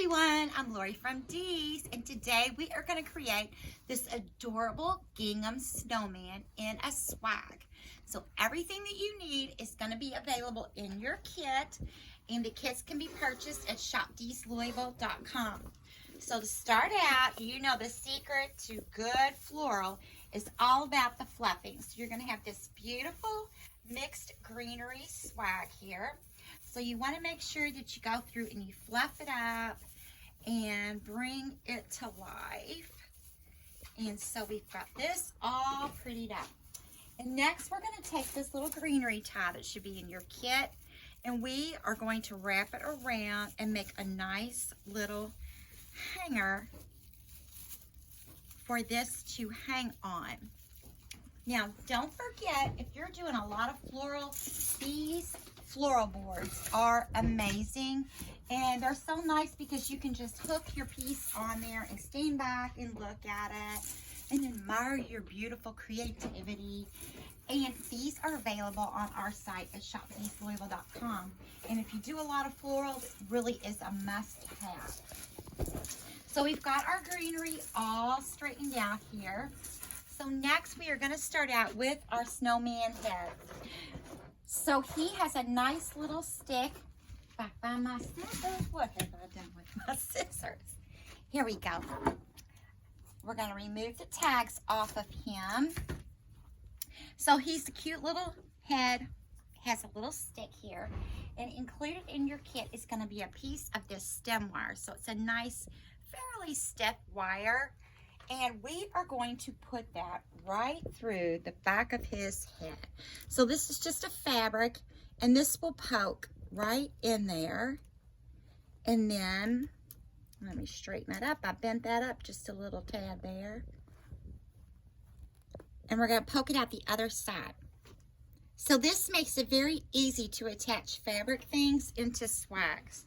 everyone, I'm Lorie from Dee's, and today we are going to create this adorable gingham snowman in a swag. So everything that you need is going to be available in your kit, and the kits can be purchased at shopdeeslouisville.com. So to start out, you know the secret to good floral is all about the fluffing. So you're going to have this beautiful mixed greenery swag here. So you want to make sure that you go through and you fluff it up and bring it to life. And so we've got this all prettied up. And next we're going to take this little greenery tie that should be in your kit, and we are going to wrap it around and make a nice little hanger for this to hang on. Now don't forget, if you're doing a lot of floral, these floral boards are amazing, and they're so nice because you can just hook your piece on there and stand back and look at it and admire your beautiful creativity. And these are available on our site at shopdeeslouisville.com, and if you do a lot of florals, it really is a must-have. So we've got our greenery all straightened out here. So next we are going to start out with our snowman head. So he has a nice little stick. Back by my scissors. What have I done with my scissors? Here we go. We're going to remove the tags off of him. So he's a cute little head. Has a little stick here. And included in your kit is going to be a piece of this stem wire. So it's a nice, fairly stiff wire. And we are going to put that right through the back of his head. So this is just a fabric, and this will poke right in there. And then, let me straighten that up. I bent that up just a little tad there. And we're going to poke it out the other side. So this makes it very easy to attach fabric things into swags.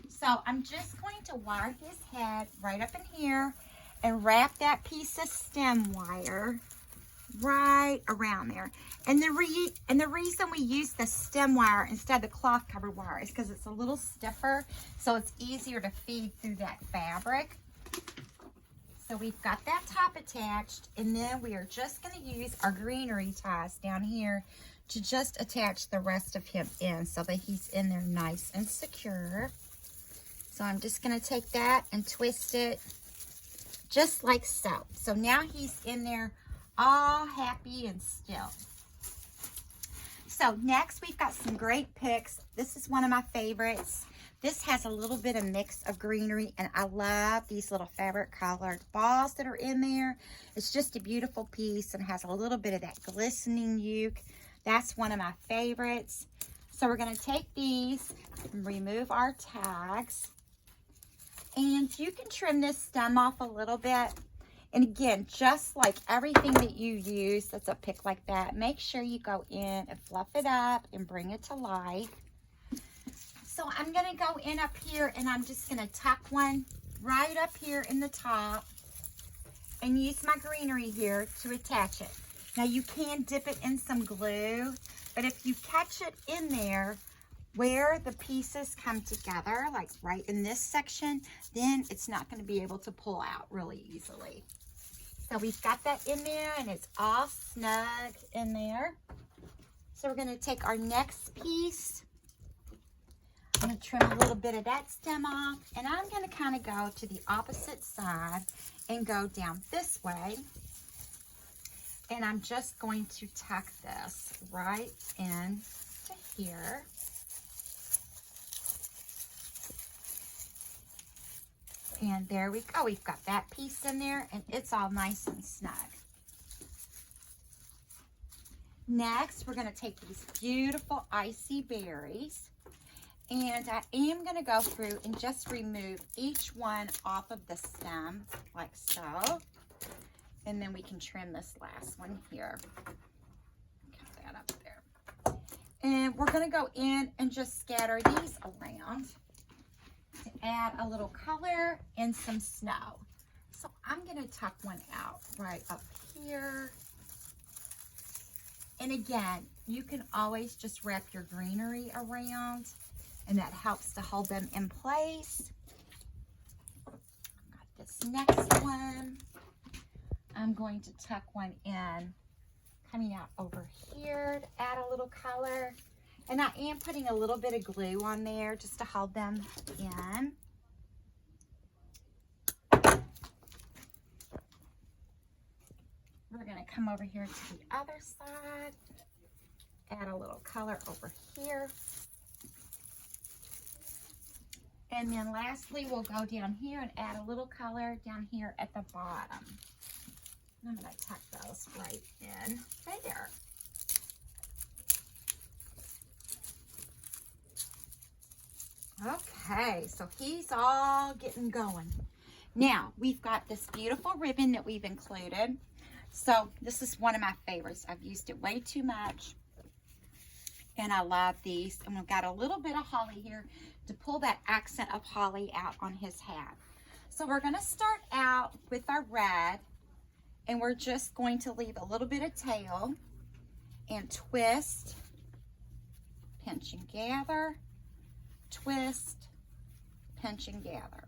So I'm just going to wire his head right up in here and wrap that piece of stem wire right around there. And the reason we use the stem wire instead of the cloth covered wire is because it's a little stiffer, so it's easier to feed through that fabric. So we've got that top attached, and then we are just going to use our greenery ties down here to just attach the rest of him in so that he's in there nice and secure. So I'm just going to take that and twist it just like so. So now he's in there all happy and still. So next we've got some great picks. This is one of my favorites. This has a little bit of mix of greenery, and I love these little fabric colored balls that are in there. It's just a beautiful piece and has a little bit of that glistening uke. That's one of my favorites. So we're going to take these and remove our tags. And you can trim this stem off a little bit. And again, just like everything that you use that's a pick like that, make sure you go in and fluff it up and bring it to life. So I'm going to go in up here, and I'm just going to tuck one right up here in the top and use my greenery here to attach it. Now you can dip it in some glue, but if you catch it in there where the pieces come together, like right in this section, then it's not going to be able to pull out really easily. So we've got that in there, and it's all snug in there. So we're going to take our next piece. I'm going to trim a little bit of that stem off, and I'm going to kind of go to the opposite side and go down this way. And I'm just going to tuck this right in to here. And there we go. We've got that piece in there, and it's all nice and snug. Next, we're going to take these beautiful icy berries, and I am going to go through and just remove each one off of the stem, like so. And then we can trim this last one here. Cut that up there. And we're going to go in and just scatter these around to add a little color and some snow. So I'm going to tuck one out right up here. And again, you can always just wrap your greenery around, and that helps to hold them in place. this next one, I'm going to tuck one in, coming out over here to add a little color. And I am putting a little bit of glue on there just to hold them in. We're going to come over here to the other side, add a little color over here. And then lastly, we'll go down here and add a little color down here at the bottom. I'm going to tuck those right in there. Okay, so he's all getting going. Now, we've got this beautiful ribbon that we've included. So this is one of my favorites. I've used it way too much. And I love these. And we've got a little bit of holly here to pull that accent of holly out on his hat. So we're going to start out with our red. And we're just going to leave a little bit of tail. And twist. Pinch and gather. Twist. Pinch and gather.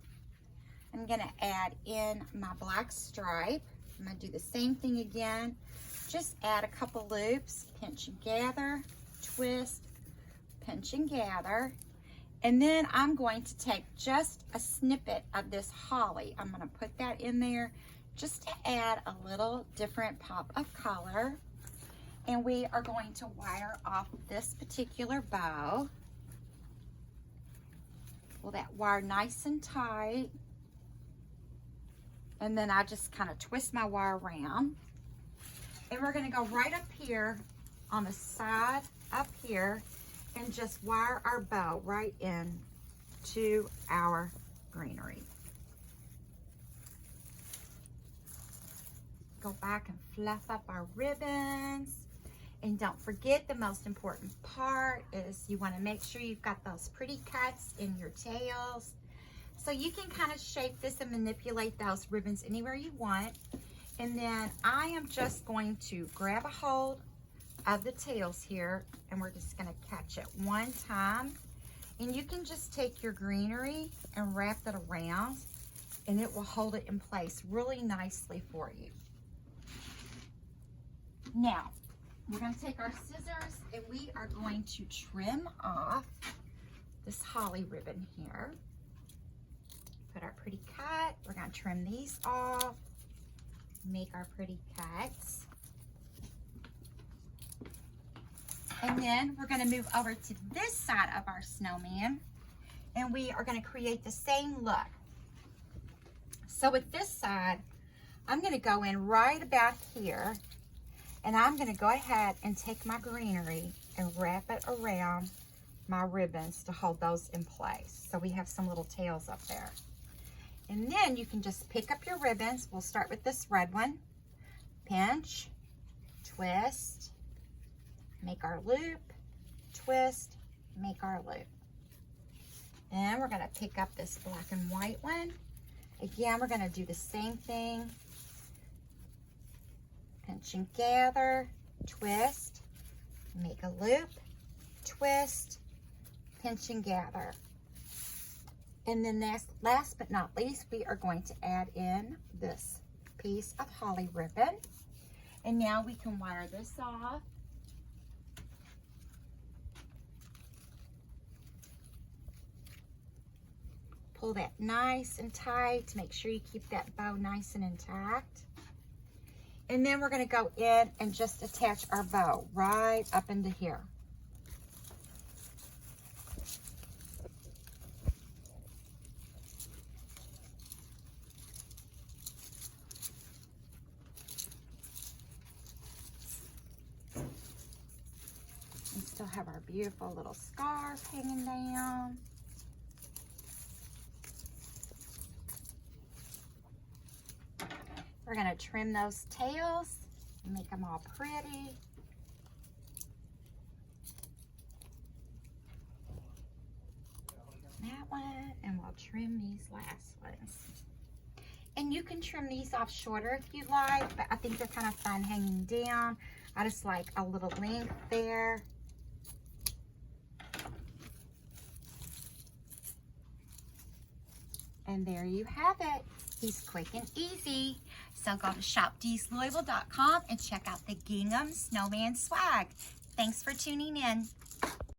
I'm going to add in my black stripe. I'm going to do the same thing again. Just add a couple loops, pinch and gather, twist, pinch and gather. And then I'm going to take just a snippet of this holly. I'm going to put that in there just to add a little different pop of color. And we are going to wire off this particular bow. Pull that wire nice and tight. And then I just kind of twist my wire around. And we're going to go right up here on the side up here and just wire our bow right in to our greenery. Go back and fluff up our ribbons. And don't forget, the most important part is you want to make sure you've got those pretty cuts in your tails. So you can kind of shape this and manipulate those ribbons anywhere you want. And then I am just going to grab a hold of the tails here, and we're just going to catch it one time. And you can just take your greenery and wrap it around, and it will hold it in place really nicely for you. Now, we're going to take our scissors, and we are going to trim off this holly ribbon here. Put our pretty cut. We're going to trim these off, make our pretty cuts. And then we're going to move over to this side of our snowman, and we are going to create the same look. So with this side, I'm going to go in right about here, and I'm going to go ahead and take my greenery and wrap it around my ribbons to hold those in place. So we have some little tails up there. And then you can just pick up your ribbons. We'll start with this red one. Pinch, twist, make our loop, twist, make our loop. And we're going to pick up this black and white one. Again, we're going to do the same thing. Pinch and gather, twist, make a loop, twist, pinch and gather. And then last but not least, we are going to add in this piece of holly ribbon. And now we can wire this off. Pull that nice and tight to make sure you keep that bow nice and intact. And then we're going to go in and just attach our bow right up into here. And still have our beautiful little scarf hanging down. We're going to trim those tails and make them all pretty. That one, and we'll trim these last ones. And you can trim these off shorter if you like, but I think they're kind of fun hanging down. I just like a little length there. And there you have it. He's quick and easy. So go to shopdeeslouisville.com and check out the Gingham Snowman swag. Thanks for tuning in.